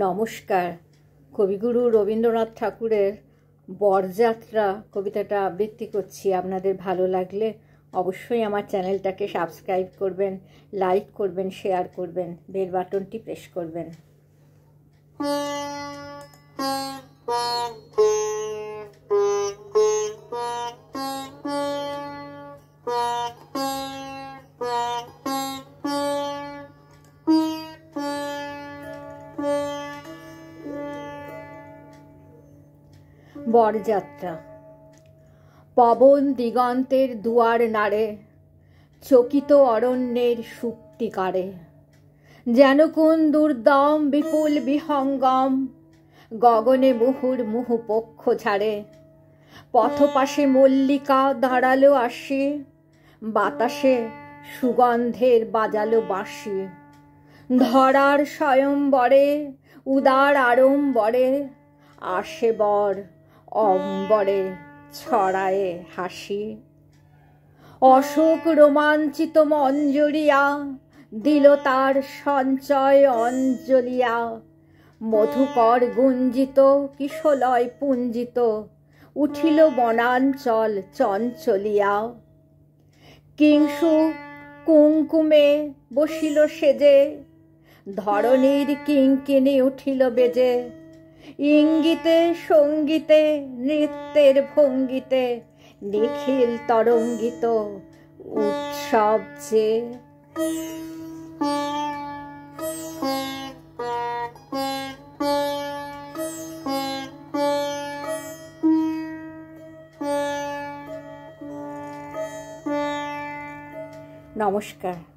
নমস্কার। কবিগুরু রবীন্দ্রনাথ ঠাকুরের বরযাত্রা কবিতাটা আবৃত্তি করছি। আপনাদের ভালো লাগলে অবশ্যই আমার চ্যানেলটাকে সাবস্ক্রাইব করবেন, লাইক করবেন, শেয়ার করবেন, বেল বাটনটি প্রেস করবেন। বরযাত্রা। পবন দিগন্তের দুয়ার নাড়ে, চকিত অরণ্যের সুপ্তিকারে, যেন কোন দুর্দম বিপুল বিহঙ্গম গগনে মুহুর্মুহু পক্ষ ঝাড়ে। পথপাশে মল্লিকা দাঁড়ালো আসি, বাতাসে সুগন্ধের বাজালো বাঁশি। ধরার স্বয়ম্বরে উদার আড়ম্বরে আসে বর, অম্বরে ছড়ায়ে হাসি। অশোক রোমাঞ্চিত মঞ্জরিয়া দিল তার সঞ্চয় অঞ্জলিয়া। মধুকর গুঞ্জিত কিশলয় পুঞ্জিত উঠিল বনাঞ্চল চঞ্চলিয়া। কিংসু কুঙ্কুমে বসিল সেজে, ধরণীর কিঙ্কিণী উঠিল বেজে। ইঙ্গিতে সঙ্গীতে নৃত্যের ভঙ্গিতে নিখিল তরঙ্গিত উৎসব যে। নমস্কার।